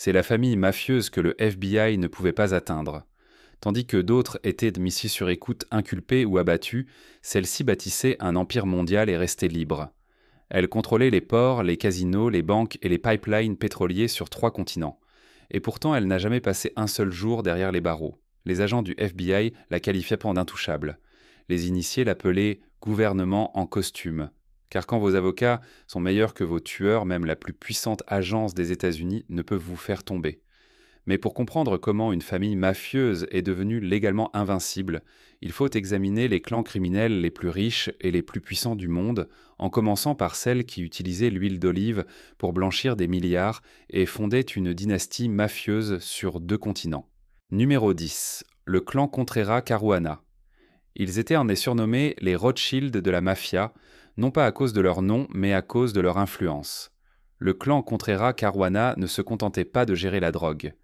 C'est la famille mafieuse que le FBI ne pouvait pas atteindre. Tandis que d'autres étaient mis sur écoute inculpés ou abattus, celle-ci bâtissait un empire mondial et restait libre. Elle contrôlait les ports, les casinos, les banques et les pipelines pétroliers sur 3 continents. Et pourtant, elle n'a jamais passé un seul jour derrière les barreaux. Les agents du FBI la qualifiaient d'intouchable. Les initiés l'appelaient « gouvernement en costume ». Car quand vos avocats sont meilleurs que vos tueurs, même la plus puissante agence des États-Unis ne peut vous faire tomber. Mais pour comprendre comment une famille mafieuse est devenue légalement invincible, il faut examiner les clans criminels les plus riches et les plus puissants du monde, en commençant par celles qui utilisaient l'huile d'olive pour blanchir des milliards et fondaient une dynastie mafieuse sur 2 continents. Numéro 10. Le clan Contreras Caruana. Ils étaient en effet surnommés les Rothschild de la mafia, non pas à cause de leur nom, mais à cause de leur influence. Le clan Contreras Caruana ne se contentait pas de gérer la drogue.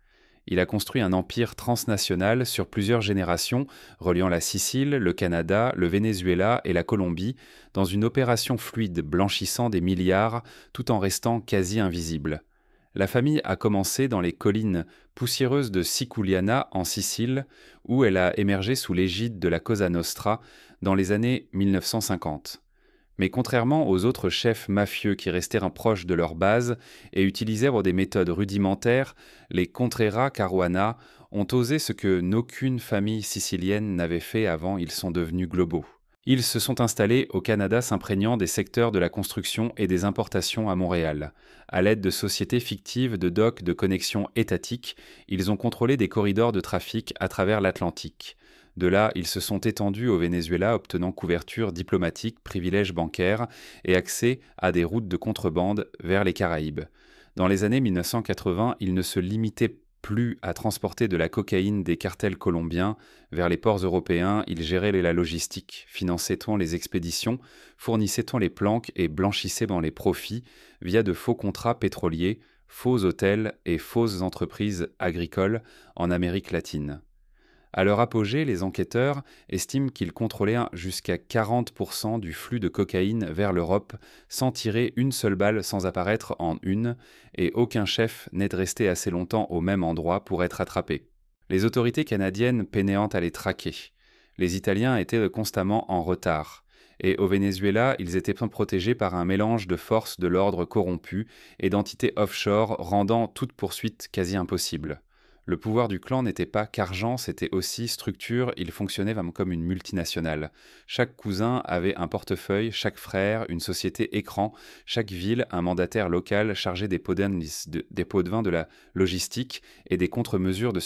Il a construit un empire transnational sur plusieurs générations, reliant la Sicile, le Canada, le Venezuela et la Colombie, dans une opération fluide blanchissant des milliards tout en restant quasi invisible. La famille a commencé dans les collines poussiéreuses de Siculiana en Sicile, où elle a émergé sous l'égide de la Cosa Nostra dans les années 1950. Mais contrairement aux autres chefs mafieux qui restèrent proches de leur base et utilisèrent des méthodes rudimentaires, les Contreras Caruana ont osé ce que n'aucune famille sicilienne n'avait fait avant, ils sont devenus globaux. Ils se sont installés au Canada s'imprégnant des secteurs de la construction et des importations à Montréal. À l'aide de sociétés fictives de docks de connexion étatiques, ils ont contrôlé des corridors de trafic à travers l'Atlantique. De là, ils se sont étendus au Venezuela, obtenant couverture diplomatique, privilèges bancaires et accès à des routes de contrebande vers les Caraïbes. Dans les années 1980, ils ne se limitaient plus à transporter de la cocaïne des cartels colombiens vers les ports européens, ils géraient la logistique, finançaient-on les expéditions, fournissaient-on les planques et blanchissaient-on les profits via de faux contrats pétroliers, faux hôtels et fausses entreprises agricoles en Amérique latine. À leur apogée, les enquêteurs estiment qu'ils contrôlaient jusqu'à 40% du flux de cocaïne vers l'Europe sans tirer une seule balle sans apparaître en une, et aucun chef n'est resté assez longtemps au même endroit pour être attrapé. Les autorités canadiennes peinant à les traquer. Les Italiens étaient constamment en retard. Et au Venezuela, ils étaient protégés par un mélange de forces de l'ordre corrompues et d'entités offshore rendant toute poursuite quasi impossible. Le pouvoir du clan n'était pas qu'argent, c'était aussi structure, il fonctionnait comme une multinationale. Chaque cousin avait un portefeuille, chaque frère une société écran, chaque ville un mandataire local chargé des pots de vin de la logistique et des contre-mesures de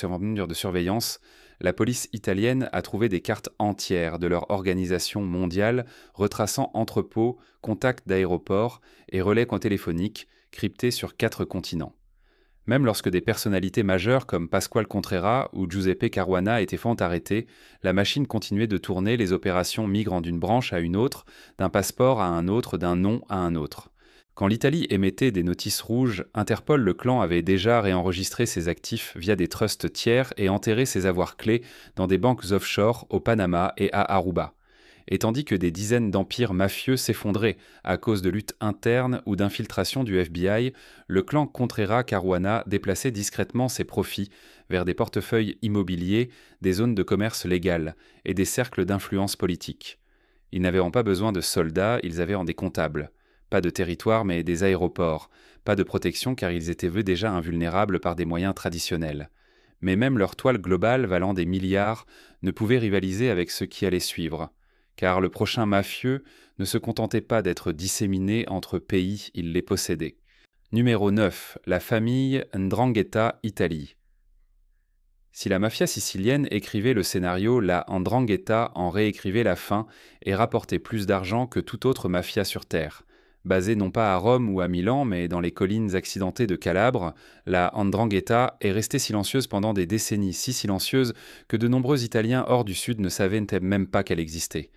surveillance. La police italienne a trouvé des cartes entières de leur organisation mondiale, retraçant entrepôts, contacts d'aéroports et relais téléphoniques, cryptés sur 4 continents. Même lorsque des personnalités majeures comme Pasquale Contreras ou Giuseppe Caruana étaient arrêtés, la machine continuait de tourner, les opérations migrant d'une branche à une autre, d'un passeport à un autre, d'un nom à un autre. Quand l'Italie émettait des notices rouges, Interpol, le clan, avait déjà réenregistré ses actifs via des trusts tiers et enterré ses avoirs clés dans des banques offshore au Panama et à Aruba. Et tandis que des dizaines d'empires mafieux s'effondraient à cause de luttes internes ou d'infiltration du FBI, le clan Contreras Caruana déplaçait discrètement ses profits vers des portefeuilles immobiliers, des zones de commerce légales et des cercles d'influence politique. Ils n'avaient pas besoin de soldats, ils avaient des comptables. Pas de territoire mais des aéroports, pas de protection car ils étaient vus déjà invulnérables par des moyens traditionnels. Mais même leur toile globale valant des milliards ne pouvait rivaliser avec ce qui allait suivre. Car le prochain mafieux ne se contentait pas d'être disséminé entre pays, il les possédait. Numéro 9. La famille 'Ndrangheta Italie. Si la mafia sicilienne écrivait le scénario, la 'Ndrangheta en réécrivait la fin et rapportait plus d'argent que toute autre mafia sur Terre. Basée non pas à Rome ou à Milan, mais dans les collines accidentées de Calabre, la 'Ndrangheta est restée silencieuse pendant des décennies, si silencieuse que de nombreux Italiens hors du Sud ne savaient même pas qu'elle existait.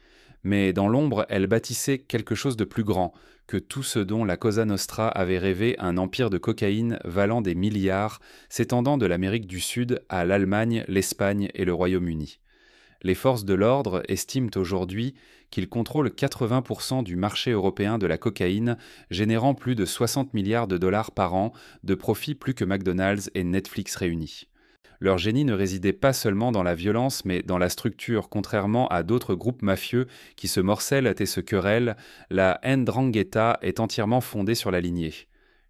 Mais dans l'ombre, elle bâtissait quelque chose de plus grand que tout ce dont la Cosa Nostra avait rêvé, un empire de cocaïne valant des milliards, s'étendant de l'Amérique du Sud à l'Allemagne, l'Espagne et le Royaume-Uni. Les forces de l'ordre estiment aujourd'hui qu'ils contrôlent 80% du marché européen de la cocaïne, générant plus de 60 milliards de dollars par an de profits plus que McDonald's et Netflix réunis. Leur génie ne résidait pas seulement dans la violence, mais dans la structure. Contrairement à d'autres groupes mafieux qui se morcellent et se querellent, la 'Ndrangheta est entièrement fondée sur la lignée.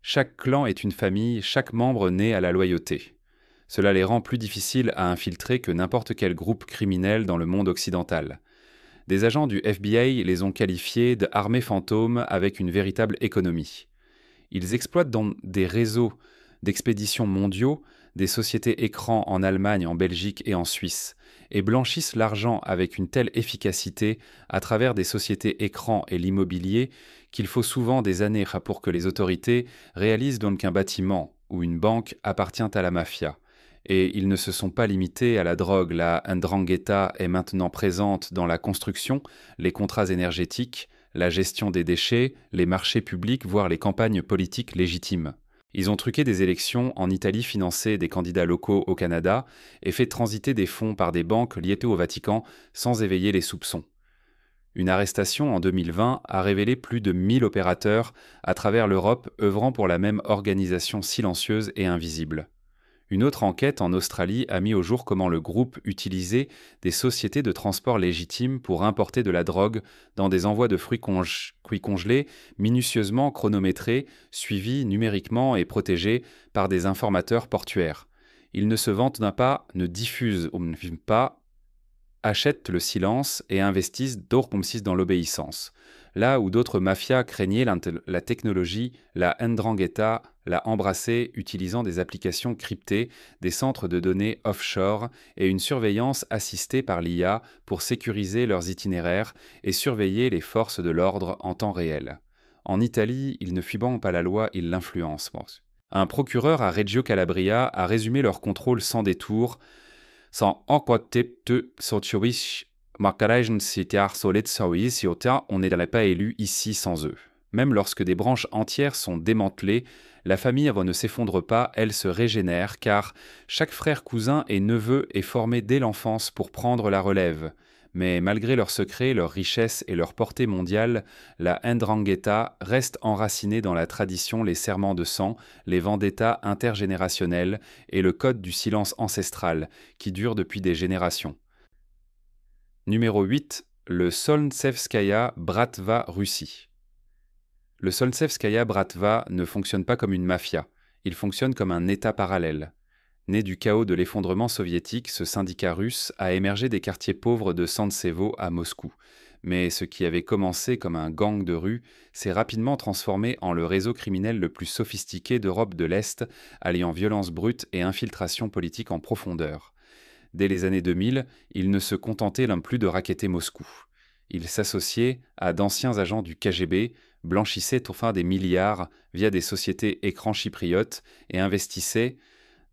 Chaque clan est une famille, chaque membre naît à la loyauté. Cela les rend plus difficiles à infiltrer que n'importe quel groupe criminel dans le monde occidental. Des agents du FBI les ont qualifiés d'armées fantômes avec une véritable économie. Ils exploitent dans des réseaux d'expéditions mondiaux des sociétés écrans en Allemagne, en Belgique et en Suisse, et blanchissent l'argent avec une telle efficacité à travers des sociétés écrans et l'immobilier qu'il faut souvent des années pour que les autorités réalisent donc qu'un bâtiment ou une banque appartient à la mafia. Et ils ne se sont pas limités à la drogue. La 'Ndrangheta est maintenant présente dans la construction, les contrats énergétiques, la gestion des déchets, les marchés publics, voire les campagnes politiques légitimes. Ils ont truqué des élections en Italie, financé des candidats locaux au Canada et fait transiter des fonds par des banques liées au Vatican sans éveiller les soupçons. Une arrestation en 2020 a révélé plus de 1000 opérateurs à travers l'Europe œuvrant pour la même organisation silencieuse et invisible. Une autre enquête en Australie a mis au jour comment le groupe utilisait des sociétés de transport légitimes pour importer de la drogue dans des envois de fruits congelés minutieusement chronométrés, suivis numériquement et protégés par des informateurs portuaires. Ils ne se vantent pas, ne diffusent ou ne filment pas, achètent le silence et investissent dans l'obéissance. Là où d'autres mafias craignaient la technologie, la 'Ndrangheta l'a embrassée, utilisant des applications cryptées, des centres de données offshore et une surveillance assistée par l'IA pour sécuriser leurs itinéraires et surveiller les forces de l'ordre en temps réel. En Italie, ils ne fuient pas la loi, ils l'influencent. Un procureur à Reggio Calabria a résumé leur contrôle sans détour, sans on n'est pas élu ici sans eux. Même lorsque des branches entières sont démantelées, la famille ne s'effondre pas, elle se régénère, car chaque frère, cousin et neveu est formé dès l'enfance pour prendre la relève. Mais malgré leurs secrets, leur richesse et leur portée mondiale, la 'Ndrangheta reste enracinée dans la tradition, les serments de sang, les vendettas intergénérationnels et le code du silence ancestral, qui dure depuis des générations. Numéro 8. Le Solntseevskaya Bratva Russie. Le Solntseevskaya Bratva ne fonctionne pas comme une mafia, il fonctionne comme un État parallèle. Né du chaos de l'effondrement soviétique, ce syndicat russe a émergé des quartiers pauvres de Santsevo à Moscou. Mais ce qui avait commencé comme un gang de rue s'est rapidement transformé en le réseau criminel le plus sophistiqué d'Europe de l'Est, alliant violence brute et infiltration politique en profondeur. Dès les années 2000, il ne se contentait plus de racketter Moscou. Il s'associait à d'anciens agents du KGB, blanchissait enfin des milliards via des sociétés écrans chypriotes et investissait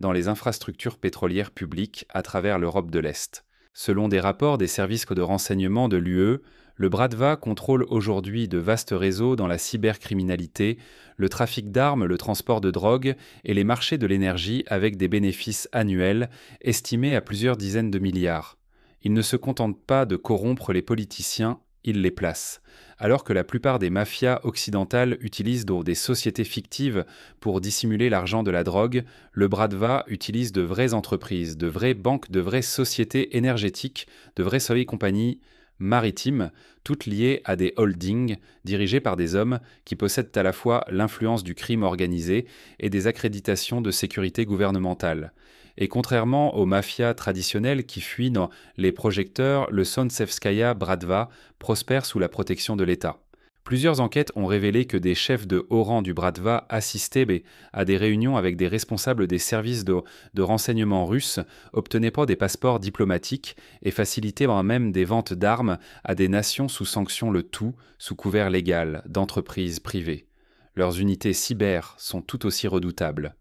dans les infrastructures pétrolières publiques à travers l'Europe de l'Est. Selon des rapports des services de renseignement de l'UE, le Bratva contrôle aujourd'hui de vastes réseaux dans la cybercriminalité, le trafic d'armes, le transport de drogue et les marchés de l'énergie avec des bénéfices annuels estimés à plusieurs dizaines de milliards. Il ne se contente pas de corrompre les politiciens, il les place. Alors que la plupart des mafias occidentales utilisent des sociétés fictives pour dissimuler l'argent de la drogue, le Bratva utilise de vraies entreprises, de vraies banques, de vraies sociétés énergétiques, de vraies compagnies maritimes, toutes liées à des holdings dirigés par des hommes qui possèdent à la fois l'influence du crime organisé et des accréditations de sécurité gouvernementale. Et contrairement aux mafias traditionnelles qui fuient dans les projecteurs, le Solntseevskaya Bratva prospère sous la protection de l'État. Plusieurs enquêtes ont révélé que des chefs de haut rang du Bratva assistaient à des réunions avec des responsables des services de renseignement russes, obtenaient des passeports diplomatiques et facilitaient même des ventes d'armes à des nations sous sanction, le tout sous couvert légal d'entreprises privées. Leurs unités cyber sont tout aussi redoutables.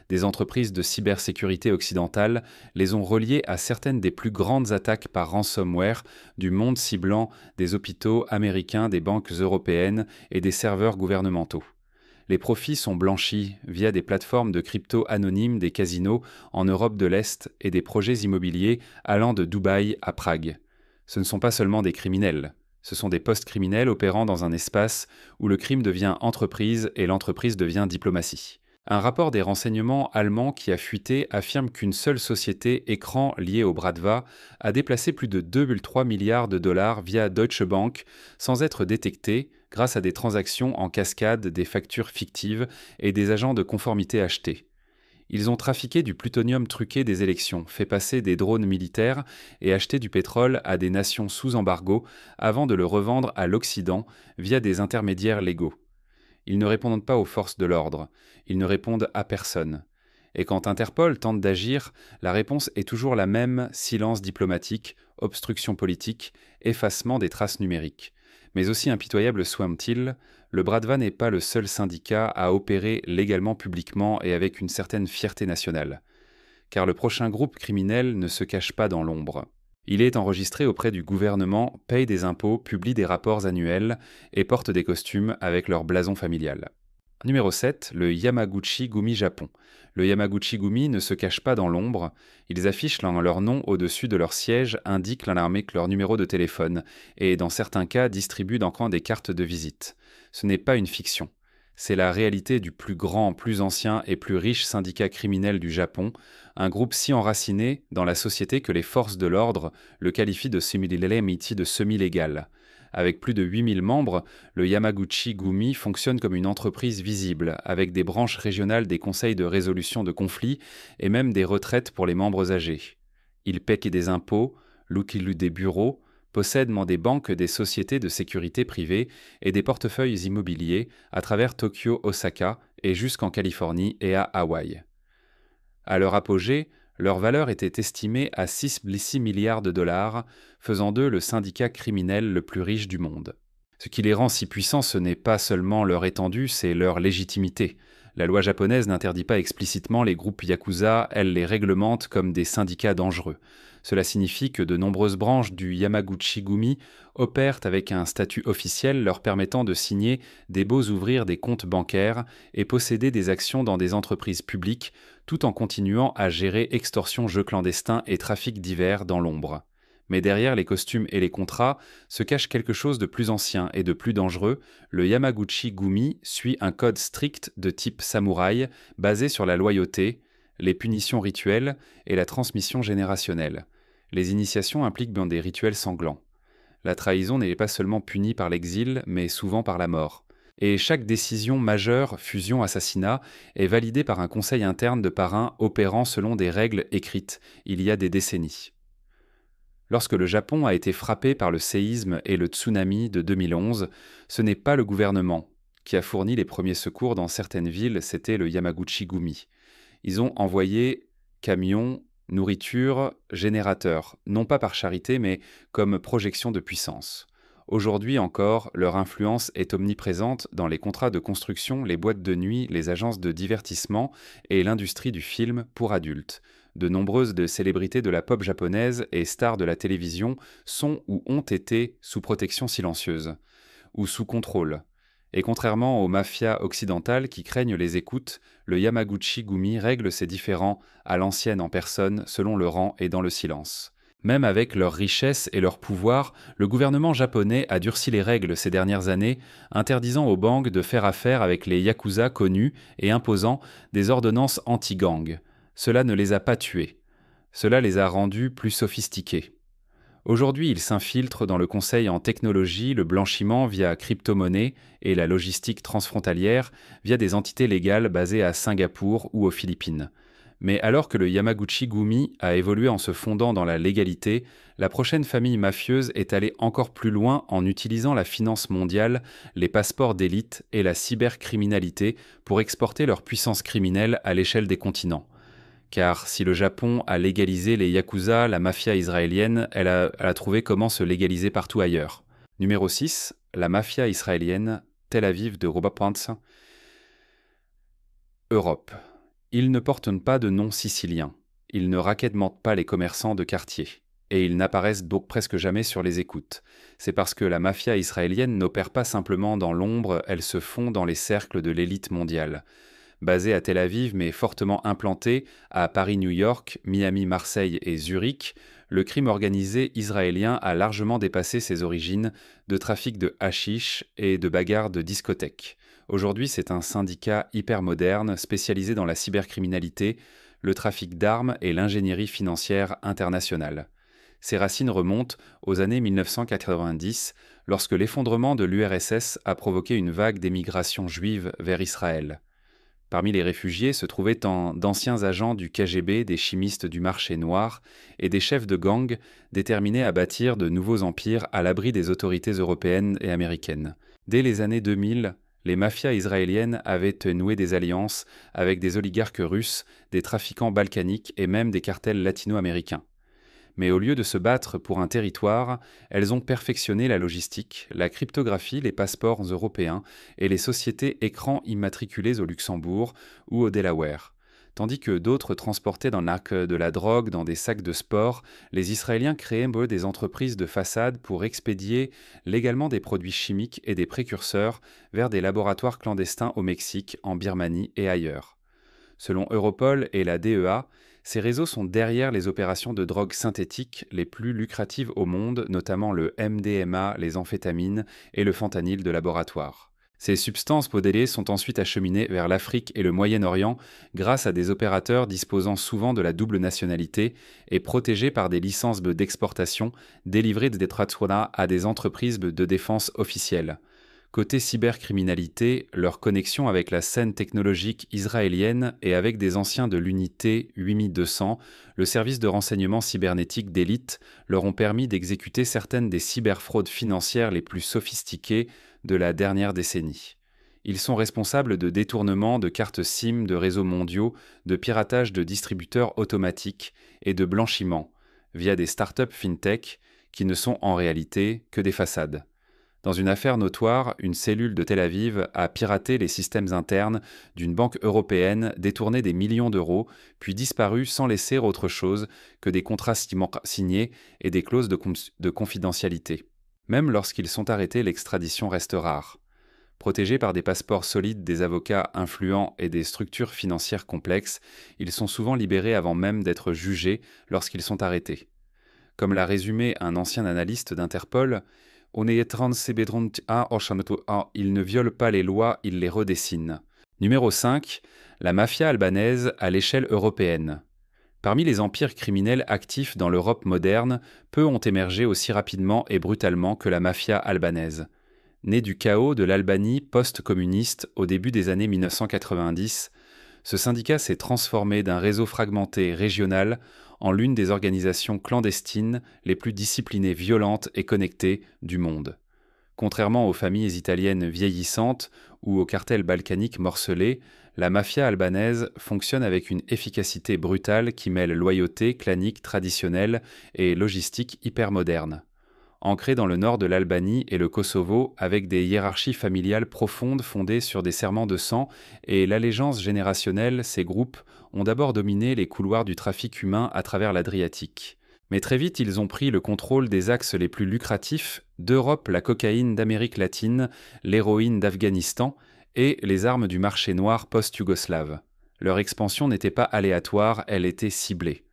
Des entreprises de cybersécurité occidentales les ont reliées à certaines des plus grandes attaques par ransomware du monde, ciblant des hôpitaux américains, des banques européennes et des serveurs gouvernementaux. Les profits sont blanchis via des plateformes de crypto anonymes, des casinos en Europe de l'Est et des projets immobiliers allant de Dubaï à Prague. Ce ne sont pas seulement des criminels, ce sont des post-criminels opérant dans un espace où le crime devient entreprise et l'entreprise devient diplomatie. Un rapport des renseignements allemands qui a fuité affirme qu'une seule société écran liée au Bratva a déplacé plus de 2,3 milliards de dollars via Deutsche Bank sans être détectée grâce à des transactions en cascade, des factures fictives et des agents de conformité achetés. Ils ont trafiqué du plutonium truqué des élections, fait passer des drones militaires et acheté du pétrole à des nations sous embargo avant de le revendre à l'Occident via des intermédiaires légaux. Ils ne répondent pas aux forces de l'ordre, ils ne répondent à personne. Et quand Interpol tente d'agir, la réponse est toujours la même: silence diplomatique, obstruction politique, effacement des traces numériques. Mais aussi impitoyable soit-il, le Bratva n'est pas le seul syndicat à opérer légalement, publiquement et avec une certaine fierté nationale. Car le prochain groupe criminel ne se cache pas dans l'ombre. Il est enregistré auprès du gouvernement, paye des impôts, publie des rapports annuels et porte des costumes avec leur blason familial. Numéro 7, le Yamaguchi Gumi Japon. Le Yamaguchi Gumi ne se cache pas dans l'ombre, ils affichent leur nom au-dessus de leur siège, indiquent l'alarmé leur numéro de téléphone et, dans certains cas, distribuent encore des cartes de visite. Ce n'est pas une fiction. C'est la réalité du plus grand, plus ancien et plus riche syndicat criminel du Japon, un groupe si enraciné dans la société que les forces de l'ordre le qualifient de semi-légal. Avec plus de 8000 membres, le Yamaguchi Gumi fonctionne comme une entreprise visible, avec des branches régionales des conseils de résolution de conflits et même des retraites pour les membres âgés. Il paie des impôts, loue des bureaux, possède des banques, des sociétés de sécurité privées et des portefeuilles immobiliers à travers Tokyo, Osaka et jusqu'en Californie et à Hawaï. À leur apogée, leur valeur était estimée à 6 milliards de dollars, faisant d'eux le syndicat criminel le plus riche du monde. Ce qui les rend si puissants, ce n'est pas seulement leur étendue, c'est leur légitimité. La loi japonaise n'interdit pas explicitement les groupes yakuza, elle les réglemente comme des syndicats dangereux. Cela signifie que de nombreuses branches du Yamaguchi Gumi opèrent avec un statut officiel leur permettant de signer des baux, ouvrir des comptes bancaires et posséder des actions dans des entreprises publiques, tout en continuant à gérer extorsion, jeux clandestins et trafics divers dans l'ombre. Mais derrière les costumes et les contrats se cache quelque chose de plus ancien et de plus dangereux. Le Yamaguchi Gumi suit un code strict de type samouraï, basé sur la loyauté, les punitions rituelles et la transmission générationnelle. Les initiations impliquent bien des rituels sanglants. La trahison n'est pas seulement punie par l'exil, mais souvent par la mort. Et chaque décision majeure, fusion, assassinat, est validée par un conseil interne de parrains opérant selon des règles écrites, il y a des décennies. Lorsque le Japon a été frappé par le séisme et le tsunami de 2011, ce n'est pas le gouvernement qui a fourni les premiers secours dans certaines villes, c'était le Yamaguchi Gumi. Ils ont envoyé camions, nourriture, générateurs, non pas par charité, mais comme projection de puissance. Aujourd'hui encore, leur influence est omniprésente dans les contrats de construction, les boîtes de nuit, les agences de divertissement et l'industrie du film pour adultes. De nombreuses célébrités de la pop japonaise et stars de la télévision sont ou ont été sous protection silencieuse, ou sous contrôle. Et contrairement aux mafias occidentales qui craignent les écoutes, le Yamaguchi Gumi règle ses différends à l'ancienne en personne, selon le rang et dans le silence. Même avec leur richesse et leur pouvoir, le gouvernement japonais a durci les règles ces dernières années, interdisant aux banques de faire affaire avec les yakuza connus et imposant des ordonnances anti-gang. Cela ne les a pas tués. Cela les a rendus plus sophistiqués. Aujourd'hui, ils s'infiltrent dans le conseil en technologie, le blanchiment via crypto-monnaie et la logistique transfrontalière via des entités légales basées à Singapour ou aux Philippines. Mais alors que le Yamaguchi Gumi a évolué en se fondant dans la légalité, la prochaine famille mafieuse est allée encore plus loin en utilisant la finance mondiale, les passeports d'élite et la cybercriminalité pour exporter leur puissance criminelle à l'échelle des continents. Car si le Japon a légalisé les yakuza, la mafia israélienne, elle a trouvé comment se légaliser partout ailleurs. Numéro 6, la mafia israélienne, Tel Aviv de Robapantz. Europe. Ils ne portent pas de nom sicilien. Ils ne raquettementent pas les commerçants de quartier. Et ils n'apparaissent donc presque jamais sur les écoutes. C'est parce que la mafia israélienne n'opère pas simplement dans l'ombre, elle se fond dans les cercles de l'élite mondiale. Basé à Tel Aviv mais fortement implanté à Paris, New York, Miami, Marseille et Zurich, le crime organisé israélien a largement dépassé ses origines de trafic de hashish et de bagarres de discothèques. Aujourd'hui, c'est un syndicat hyper moderne spécialisé dans la cybercriminalité, le trafic d'armes et l'ingénierie financière internationale. Ses racines remontent aux années 1990, lorsque l'effondrement de l'URSS a provoqué une vague d'émigration juive vers Israël. Parmi les réfugiés se trouvaient d'anciens agents du KGB, des chimistes du marché noir et des chefs de gang déterminés à bâtir de nouveaux empires à l'abri des autorités européennes et américaines. Dès les années 2000, les mafias israéliennes avaient noué des alliances avec des oligarques russes, des trafiquants balkaniques et même des cartels latino-américains. Mais au lieu de se battre pour un territoire, elles ont perfectionné la logistique, la cryptographie, les passeports européens et les sociétés écrans immatriculées au Luxembourg ou au Delaware. Tandis que d'autres transportaient dans l'arc de la drogue dans des sacs de sport, les Israéliens créaient des entreprises de façade pour expédier légalement des produits chimiques et des précurseurs vers des laboratoires clandestins au Mexique, en Birmanie et ailleurs. Selon Europol et la DEA, ces réseaux sont derrière les opérations de drogue synthétiques les plus lucratives au monde, notamment le MDMA, les amphétamines et le fentanyl de laboratoire. Ces substances modélées sont ensuite acheminées vers l'Afrique et le Moyen-Orient grâce à des opérateurs disposant souvent de la double nationalité et protégés par des licences d'exportation délivrées des Tradzwana à des entreprises de défense officielles. Côté cybercriminalité, leur connexion avec la scène technologique israélienne et avec des anciens de l'unité 8200, le service de renseignement cybernétique d'élite, leur ont permis d'exécuter certaines des cyberfraudes financières les plus sophistiquées de la dernière décennie. Ils sont responsables de détournements de cartes SIM de réseaux mondiaux, de piratage de distributeurs automatiques et de blanchiment, via des startups fintech qui ne sont en réalité que des façades. Dans une affaire notoire, une cellule de Tel Aviv a piraté les systèmes internes d'une banque européenne, détourné des millions d'euros, puis disparu sans laisser autre chose que des contrats signés et des clauses de confidentialité. Même lorsqu'ils sont arrêtés, l'extradition reste rare. Protégés par des passeports solides, des avocats influents et des structures financières complexes, ils sont souvent libérés avant même d'être jugés lorsqu'ils sont arrêtés. Comme l'a résumé un ancien analyste d'Interpol, ils ne violent pas les lois, ils les redessinent. Numéro 5. La mafia albanaise à l'échelle européenne. Parmi les empires criminels actifs dans l'Europe moderne, peu ont émergé aussi rapidement et brutalement que la mafia albanaise. Née du chaos de l'Albanie post-communiste au début des années 1990, ce syndicat s'est transformé d'un réseau fragmenté régional en l'une des organisations clandestines les plus disciplinées, violentes et connectées du monde. Contrairement aux familles italiennes vieillissantes ou aux cartels balkaniques morcelés, la mafia albanaise fonctionne avec une efficacité brutale qui mêle loyauté clanique traditionnelle et logistique hypermoderne. Ancrée dans le nord de l'Albanie et le Kosovo, avec des hiérarchies familiales profondes fondées sur des serments de sang et l'allégeance générationnelle, ces groupes ont d'abord dominé les couloirs du trafic humain à travers l'Adriatique. Mais très vite, ils ont pris le contrôle des axes les plus lucratifs, d'Europe la cocaïne d'Amérique latine, l'héroïne d'Afghanistan et les armes du marché noir post-yougoslave. Leur expansion n'était pas aléatoire, elle était ciblée.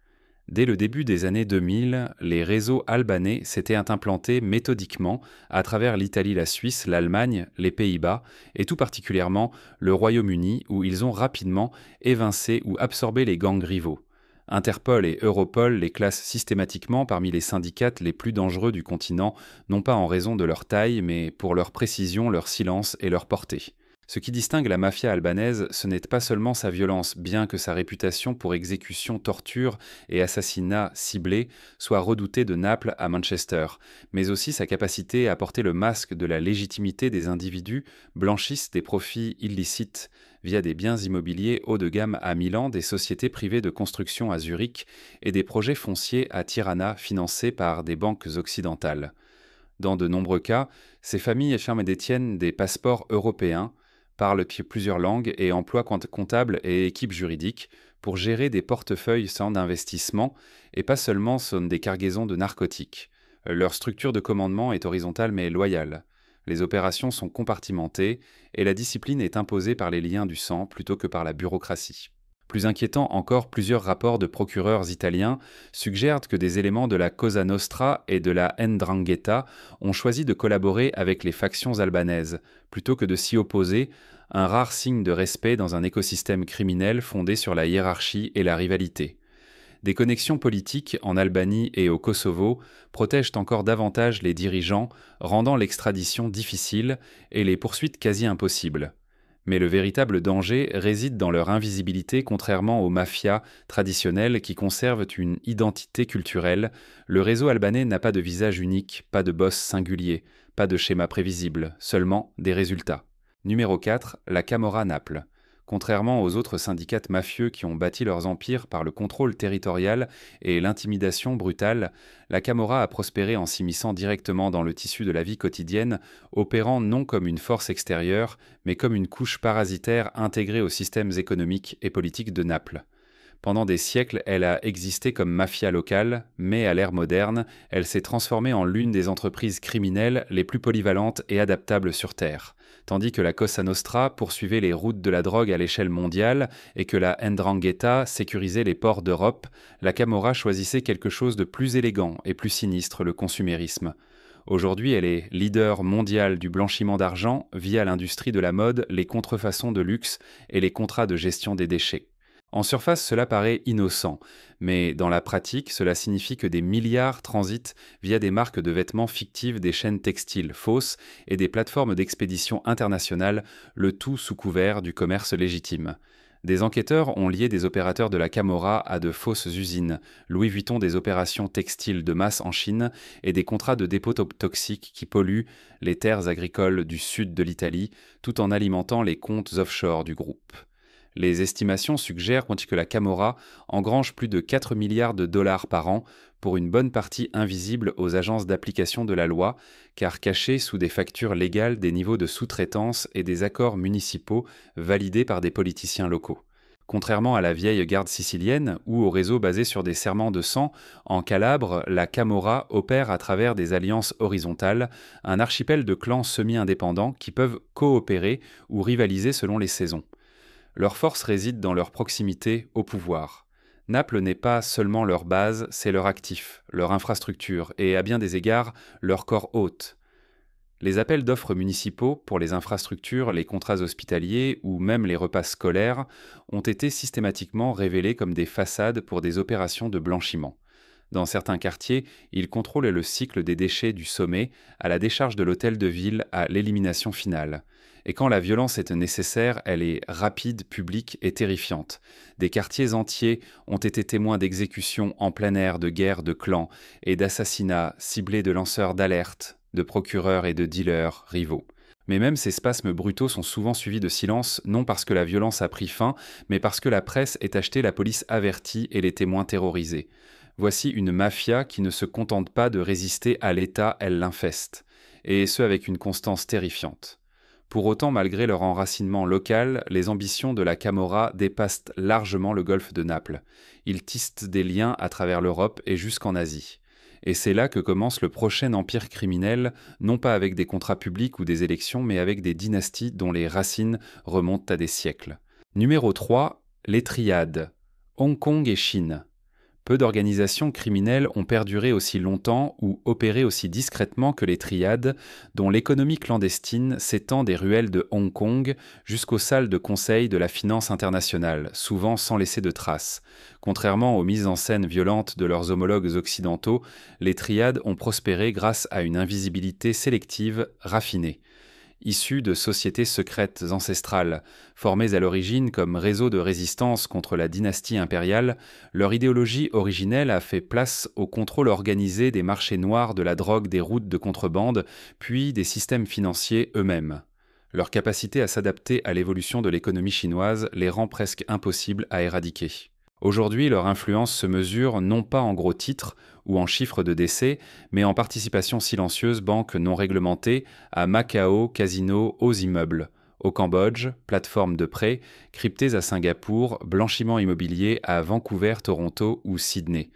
Dès le début des années 2000, les réseaux albanais s'étaient implantés méthodiquement à travers l'Italie, la Suisse, l'Allemagne, les Pays-Bas et tout particulièrement le Royaume-Uni où ils ont rapidement évincé ou absorbé les gangs rivaux. Interpol et Europol les classent systématiquement parmi les syndicats les plus dangereux du continent, non pas en raison de leur taille, mais pour leur précision, leur silence et leur portée. Ce qui distingue la mafia albanaise, ce n'est pas seulement sa violence, bien que sa réputation pour exécution, torture et assassinat ciblés soit redoutée de Naples à Manchester, mais aussi sa capacité à porter le masque de la légitimité des individus blanchissent des profits illicites via des biens immobiliers haut de gamme à Milan, des sociétés privées de construction à Zurich et des projets fonciers à Tirana financés par des banques occidentales. Dans de nombreux cas, ces familles affirment et détiennent des passeports européens, parlent plusieurs langues et emploient comptables et équipes juridiques pour gérer des portefeuilles sans d'investissement et pas seulement des cargaisons de narcotiques. Leur structure de commandement est horizontale mais loyale. Les opérations sont compartimentées et la discipline est imposée par les liens du sang plutôt que par la bureaucratie. Plus inquiétant encore, plusieurs rapports de procureurs italiens suggèrent que des éléments de la Cosa Nostra et de la 'Ndrangheta ont choisi de collaborer avec les factions albanaises, plutôt que de s'y opposer, un rare signe de respect dans un écosystème criminel fondé sur la hiérarchie et la rivalité. Des connexions politiques en Albanie et au Kosovo protègent encore davantage les dirigeants, rendant l'extradition difficile et les poursuites quasi impossibles. Mais le véritable danger réside dans leur invisibilité contrairement aux mafias traditionnelles qui conservent une identité culturelle. Le réseau albanais n'a pas de visage unique, pas de boss singulier, pas de schéma prévisible, seulement des résultats. Numéro 4, la Camorra Naples. Contrairement aux autres syndicats mafieux qui ont bâti leurs empires par le contrôle territorial et l'intimidation brutale, la Camorra a prospéré en s'immisçant directement dans le tissu de la vie quotidienne, opérant non comme une force extérieure, mais comme une couche parasitaire intégrée aux systèmes économiques et politiques de Naples. Pendant des siècles, elle a existé comme mafia locale, mais à l'ère moderne, elle s'est transformée en l'une des entreprises criminelles les plus polyvalentes et adaptables sur Terre. Tandis que la Cosa Nostra poursuivait les routes de la drogue à l'échelle mondiale et que la 'Ndrangheta sécurisait les ports d'Europe, la Camorra choisissait quelque chose de plus élégant et plus sinistre, le consumérisme. Aujourd'hui, elle est leader mondial du blanchiment d'argent via l'industrie de la mode, les contrefaçons de luxe et les contrats de gestion des déchets. En surface, cela paraît innocent, mais dans la pratique, cela signifie que des milliards transitent via des marques de vêtements fictives, des chaînes textiles fausses et des plateformes d'expédition internationales, le tout sous couvert du commerce légitime. Des enquêteurs ont lié des opérateurs de la Camorra à de fausses usines, Louis Vuitton des opérations textiles de masse en Chine et des contrats de dépôts toxiques qui polluent les terres agricoles du sud de l'Italie, tout en alimentant les comptes offshore du groupe. Les estimations suggèrent que la Camorra engrange plus de 4 milliards de dollars par an, pour une bonne partie invisible aux agences d'application de la loi, car cachée sous des factures légales des niveaux de sous-traitance et des accords municipaux validés par des politiciens locaux. Contrairement à la vieille garde sicilienne ou au réseau basé sur des serments de sang, en Calabre, la Camorra opère à travers des alliances horizontales, un archipel de clans semi-indépendants qui peuvent coopérer ou rivaliser selon les saisons. Leur force réside dans leur proximité au pouvoir. Naples n'est pas seulement leur base, c'est leur actif, leur infrastructure et, à bien des égards, leur corps hôte. Les appels d'offres municipaux pour les infrastructures, les contrats hospitaliers ou même les repas scolaires ont été systématiquement révélés comme des façades pour des opérations de blanchiment. Dans certains quartiers, ils contrôlent le cycle des déchets du sommet, à la décharge de l'hôtel de ville, à l'élimination finale. Et quand la violence est nécessaire, elle est rapide, publique et terrifiante. Des quartiers entiers ont été témoins d'exécutions en plein air, de guerres de clans et d'assassinats ciblés de lanceurs d'alerte, de procureurs et de dealers rivaux. Mais même ces spasmes brutaux sont souvent suivis de silence, non parce que la violence a pris fin, mais parce que la presse est achetée, la police avertie et les témoins terrorisés. Voici une mafia qui ne se contente pas de résister à l'État, elle l'infeste, et ce avec une constance terrifiante. Pour autant, malgré leur enracinement local, les ambitions de la Camorra dépassent largement le golfe de Naples. Ils tissent des liens à travers l'Europe et jusqu'en Asie. Et c'est là que commence le prochain empire criminel, non pas avec des contrats publics ou des élections, mais avec des dynasties dont les racines remontent à des siècles. Numéro 3, les triades. Hong Kong et Chine. Peu d'organisations criminelles ont perduré aussi longtemps ou opéré aussi discrètement que les triades, dont l'économie clandestine s'étend des ruelles de Hong Kong jusqu'aux salles de conseil de la finance internationale, souvent sans laisser de traces. Contrairement aux mises en scène violentes de leurs homologues occidentaux, les triades ont prospéré grâce à une invisibilité sélective raffinée. Issus de sociétés secrètes ancestrales, formées à l'origine comme réseau de résistance contre la dynastie impériale, leur idéologie originelle a fait place au contrôle organisé des marchés noirs de la drogue, des routes de contrebande, puis des systèmes financiers eux-mêmes. Leur capacité à s'adapter à l'évolution de l'économie chinoise les rend presque impossibles à éradiquer. Aujourd'hui, leur influence se mesure non pas en gros titres ou en chiffres de décès, mais en participation silencieuse, banques non réglementées, à Macao, casinos, aux immeubles. Au Cambodge, plateformes de prêt, cryptées à Singapour, blanchiment immobilier à Vancouver, Toronto ou Sydney.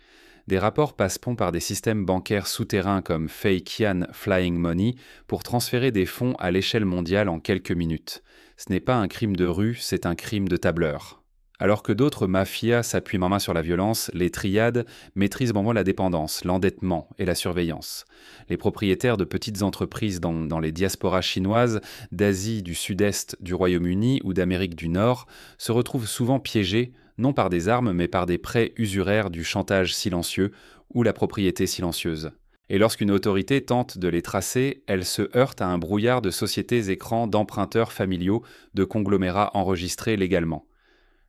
Des rapports passent pont par des systèmes bancaires souterrains comme Fake Yan Flying Money pour transférer des fonds à l'échelle mondiale en quelques minutes. Ce n'est pas un crime de rue, c'est un crime de tableur. Alors que d'autres mafias s'appuient main sur la violence, les triades maîtrisent bonbon la dépendance, l'endettement et la surveillance. Les propriétaires de petites entreprises dans les diasporas chinoises, d'Asie, du Sud-Est, du Royaume-Uni ou d'Amérique du Nord se retrouvent souvent piégés, non par des armes mais par des prêts usuraires, du chantage silencieux ou la propriété silencieuse. Et lorsqu'une autorité tente de les tracer, elle se heurte à un brouillard de sociétés écrans, d'emprunteurs familiaux, de conglomérats enregistrés légalement.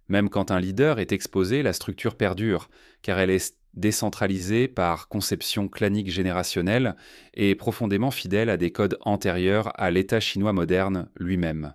Même quand un leader est exposé, la structure perdure, car elle est décentralisée par conception clanique générationnelle et profondément fidèle à des codes antérieurs à l'État chinois moderne lui-même.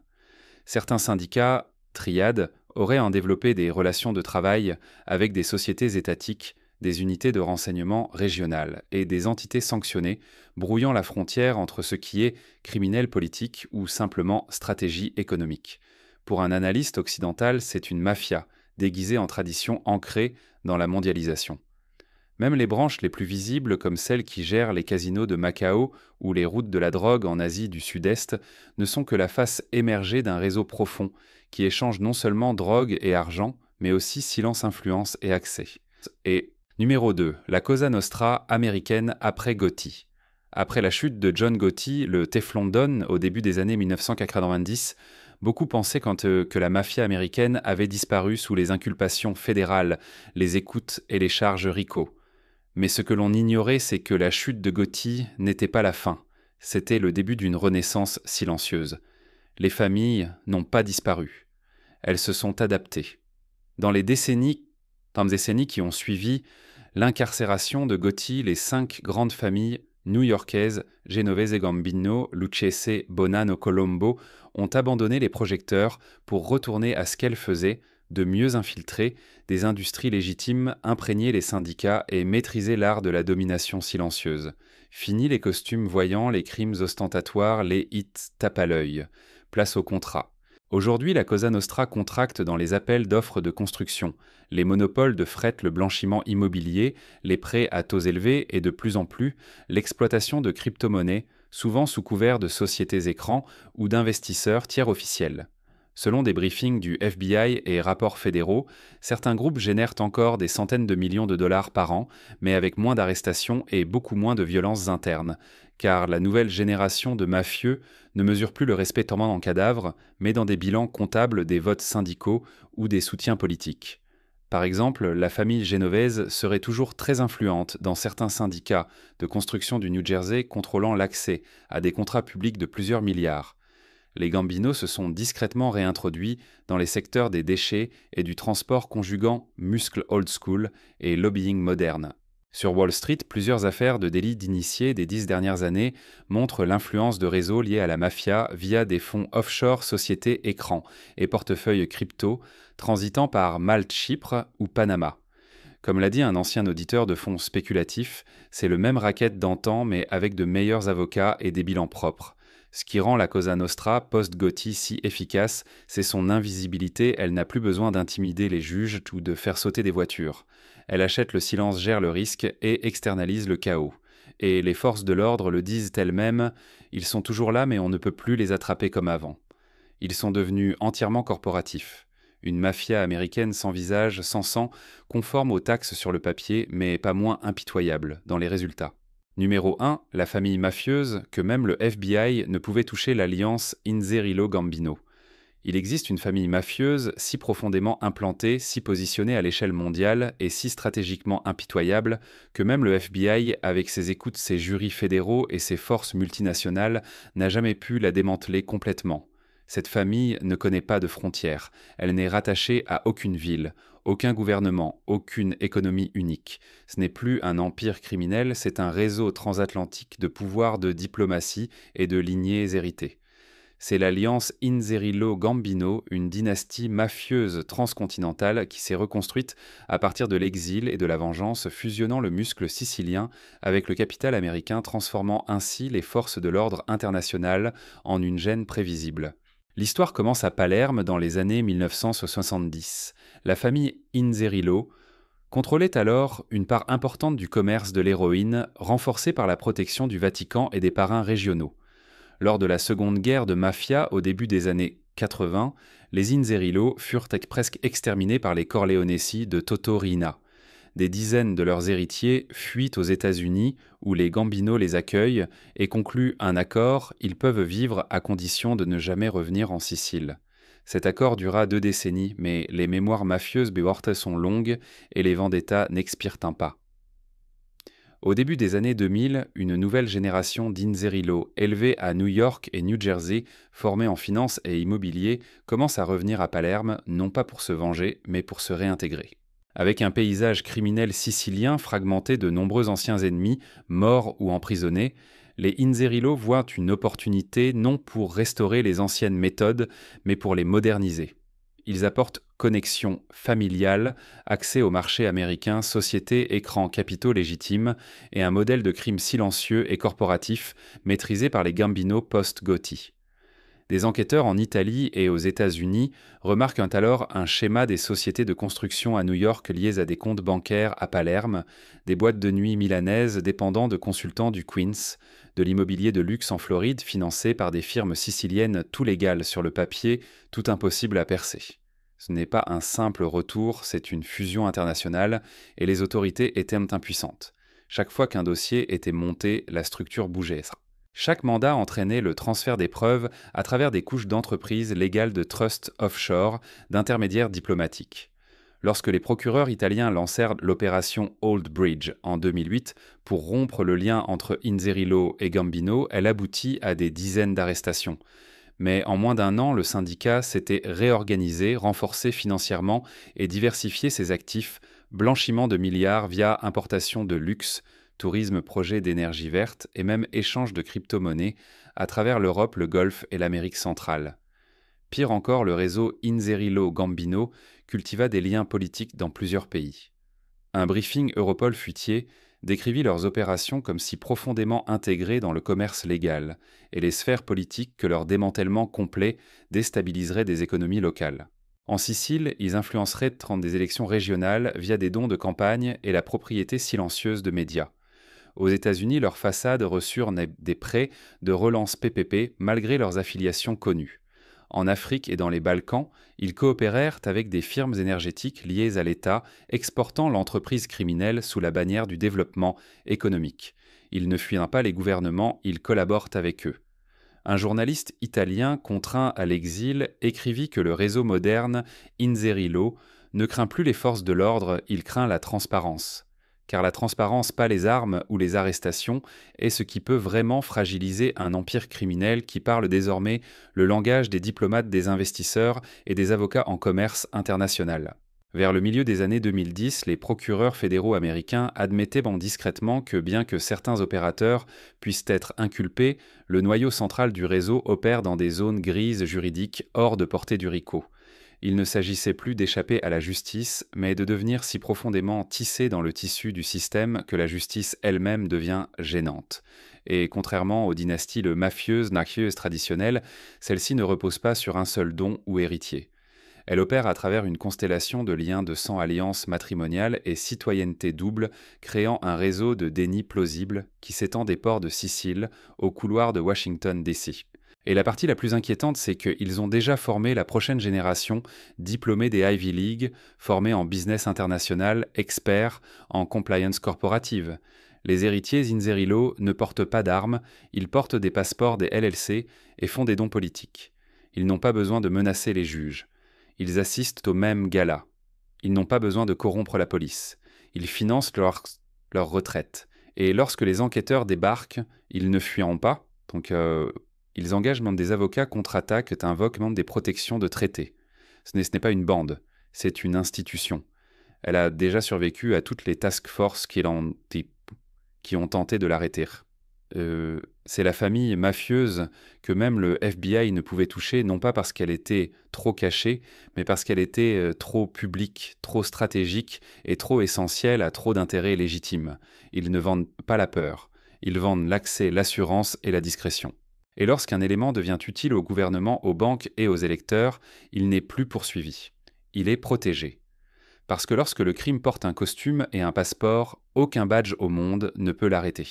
Certains syndicats, triades, auraient en développé des relations de travail avec des sociétés étatiques, des unités de renseignement régionales et des entités sanctionnées, brouillant la frontière entre ce qui est criminel politique ou simplement stratégie économique. Pour un analyste occidental, c'est une mafia, déguisée en tradition ancrée dans la mondialisation. Même les branches les plus visibles, comme celles qui gèrent les casinos de Macao ou les routes de la drogue en Asie du Sud-Est, ne sont que la face émergée d'un réseau profond, qui échange non seulement drogue et argent, mais aussi silence, influence et accès. Et numéro 2, la Cosa Nostra américaine après Gotti. Après la chute de John Gotti, le Teflon Don, au début des années 1990, beaucoup pensaient que la mafia américaine avait disparu sous les inculpations fédérales, les écoutes et les charges RICO. Mais ce que l'on ignorait, c'est que la chute de Gotti n'était pas la fin, c'était le début d'une renaissance silencieuse. Les familles n'ont pas disparu, elles se sont adaptées. Dans les décennies qui ont suivi l'incarcération de Gotti, les 5 grandes familles new-yorkaises, Genovese Gambino, Lucchese, Bonanno Colombo, ont abandonné les projecteurs pour retourner à ce qu'elles faisaient, de mieux infiltrer des industries légitimes, imprégner les syndicats et maîtriser l'art de la domination silencieuse. Fini les costumes voyants, les crimes ostentatoires, les hits tape à l'œil. Place au contrat. Aujourd'hui, la Cosa Nostra contracte dans les appels d'offres de construction, les monopoles de fret, le blanchiment immobilier, les prêts à taux élevés et de plus en plus l'exploitation de crypto-monnaies, souvent sous couvert de sociétés écrans ou d'investisseurs tiers officiels. Selon des briefings du FBI et rapports fédéraux, certains groupes génèrent encore des centaines de millions de dollars par an, mais avec moins d'arrestations et beaucoup moins de violences internes, car la nouvelle génération de mafieux ne mesure plus le respect tombant en cadavre, mais dans des bilans comptables des votes syndicaux ou des soutiens politiques. Par exemple, la famille génovaise serait toujours très influente dans certains syndicats de construction du New Jersey contrôlant l'accès à des contrats publics de plusieurs milliards. Les Gambino se sont discrètement réintroduits dans les secteurs des déchets et du transport conjuguant muscle old school et lobbying moderne. Sur Wall Street, plusieurs affaires de délits d'initiés des 10 dernières années montrent l'influence de réseaux liés à la mafia via des fonds offshore, sociétés écrans et portefeuilles crypto transitant par Malte, Chypre ou Panama. Comme l'a dit un ancien auditeur de fonds spéculatifs, c'est le même racket d'antan mais avec de meilleurs avocats et des bilans propres. Ce qui rend la Cosa Nostra post-Gotti si efficace, c'est son invisibilité, elle n'a plus besoin d'intimider les juges ou de faire sauter des voitures. Elle achète le silence, gère le risque et externalise le chaos. Et les forces de l'ordre le disent elles-mêmes, ils sont toujours là mais on ne peut plus les attraper comme avant. Ils sont devenus entièrement corporatifs. Une mafia américaine sans visage, sans sang, conforme aux taxes sur le papier, mais pas moins impitoyable dans les résultats. Numéro 1, la famille mafieuse que même le FBI ne pouvait toucher, l'alliance Inzerillo-Gambino. Il existe une famille mafieuse si profondément implantée, si positionnée à l'échelle mondiale et si stratégiquement impitoyable que même le FBI, avec ses écoutes, ses jurys fédéraux et ses forces multinationales, n'a jamais pu la démanteler complètement. Cette famille ne connaît pas de frontières, elle n'est rattachée à aucune ville, aucun gouvernement, aucune économie unique. Ce n'est plus un empire criminel, c'est un réseau transatlantique de pouvoirs, de diplomatie et de lignées héritées. C'est l'alliance Inzerillo-Gambino, une dynastie mafieuse transcontinentale qui s'est reconstruite à partir de l'exil et de la vengeance, fusionnant le muscle sicilien avec le capital américain, transformant ainsi les forces de l'ordre international en une gêne prévisible. L'histoire commence à Palerme dans les années 1970. La famille Inzerillo contrôlait alors une part importante du commerce de l'héroïne, renforcée par la protection du Vatican et des parrains régionaux. Lors de la seconde guerre de mafia au début des années 80, les Inzerillo furent presque exterminés par les Corleonesi de Toto Riina. Des dizaines de leurs héritiers fuient aux États-Unis où les Gambino les accueillent et concluent un accord, ils peuvent vivre à condition de ne jamais revenir en Sicile. Cet accord dura 2 décennies, mais les mémoires mafieuses bevorte sont longues et les vendettas n'expirent pas. Au début des années 2000, une nouvelle génération d'Inzerillo, élevés à New York et New Jersey, formés en finance et immobilier, commence à revenir à Palerme, non pas pour se venger, mais pour se réintégrer. Avec un paysage criminel sicilien fragmenté de nombreux anciens ennemis, morts ou emprisonnés, les Inzerillo voient une opportunité non pour restaurer les anciennes méthodes, mais pour les moderniser. Ils apportent connexion familiale, accès au marché américain, société, écran, capitaux légitimes et un modèle de crime silencieux et corporatif maîtrisé par les Gambino post-Gotti. Des enquêteurs en Italie et aux États-Unis remarquent alors un schéma des sociétés de construction à New York liées à des comptes bancaires à Palerme, des boîtes de nuit milanaises dépendant de consultants du Queens, de l'immobilier de luxe en Floride financé par des firmes siciliennes tout légales sur le papier, tout impossible à percer. Ce n'est pas un simple retour, c'est une fusion internationale et les autorités étaient impuissantes. Chaque fois qu'un dossier était monté, la structure bougeait. Chaque mandat entraînait le transfert des preuves à travers des couches d'entreprises légales de trust offshore, d'intermédiaires diplomatiques. Lorsque les procureurs italiens lancèrent l'opération Old Bridge en 2008 pour rompre le lien entre Inzerillo et Gambino, elle aboutit à des dizaines d'arrestations. Mais en moins d'1 an, le syndicat s'était réorganisé, renforcé financièrement et diversifié ses actifs, blanchiment de milliards via importation de luxe, tourisme, projet d'énergie verte et même échange de crypto-monnaies à travers l'Europe, le Golfe et l'Amérique centrale. Pire encore, le réseau Inzerillo-Gambino cultiva des liens politiques dans plusieurs pays. Un briefing Europol fuitier décrivit leurs opérations comme si profondément intégrées dans le commerce légal et les sphères politiques que leur démantèlement complet déstabiliserait des économies locales. En Sicile, ils influenceraient des élections régionales via des dons de campagne et la propriété silencieuse de médias. Aux États-Unis, leurs façades reçurent des prêts de relance PPP malgré leurs affiliations connues. En Afrique et dans les Balkans, ils coopérèrent avec des firmes énergétiques liées à l'État, exportant l'entreprise criminelle sous la bannière du développement économique. Ils ne fuient pas les gouvernements, ils collaborent avec eux. Un journaliste italien contraint à l'exil écrivit que le réseau moderne Inzerillo ne craint plus les forces de l'ordre, il craint la transparence. Car la transparence, pas les armes ou les arrestations, est ce qui peut vraiment fragiliser un empire criminel qui parle désormais le langage des diplomates, des investisseurs et des avocats en commerce international. Vers le milieu des années 2010, les procureurs fédéraux américains admettaient discrètement que bien que certains opérateurs puissent être inculpés, le noyau central du réseau opère dans des zones grises juridiques hors de portée du RICO. Il ne s'agissait plus d'échapper à la justice, mais de devenir si profondément tissé dans le tissu du système que la justice elle-même devient gênante. Et contrairement aux dynasties mafieuses traditionnelles, celle-ci ne repose pas sur un seul don ou héritier. Elle opère à travers une constellation de liens de sang, alliances matrimoniales et citoyenneté double, créant un réseau de déni plausible qui s'étend des ports de Sicile aux couloirs de Washington DC. Et la partie la plus inquiétante, c'est qu'ils ont déjà formé la prochaine génération diplômés des Ivy League, formés en business international, experts en compliance corporative. Les héritiers Inzerillo ne portent pas d'armes, ils portent des passeports des LLC et font des dons politiques. Ils n'ont pas besoin de menacer les juges. Ils assistent aux mêmes galas. Ils n'ont pas besoin de corrompre la police. Ils financent leur retraite. Et lorsque les enquêteurs débarquent, ils ne fuient pas, ils engagent même des avocats contre-attaque et invoquent même des protections de traités. Ce n'est pas une bande, c'est une institution. Elle a déjà survécu à toutes les task forces qui ont tenté de l'arrêter. C'est la famille mafieuse que même le FBI ne pouvait toucher, non pas parce qu'elle était trop cachée, mais parce qu'elle était trop publique, trop stratégique et trop essentielle à trop d'intérêts légitimes. Ils ne vendent pas la peur, ils vendent l'accès, l'assurance et la discrétion. Et lorsqu'un élément devient utile au gouvernement, aux banques et aux électeurs, il n'est plus poursuivi. Il est protégé. Parce que lorsque le crime porte un costume et un passeport, aucun badge au monde ne peut l'arrêter.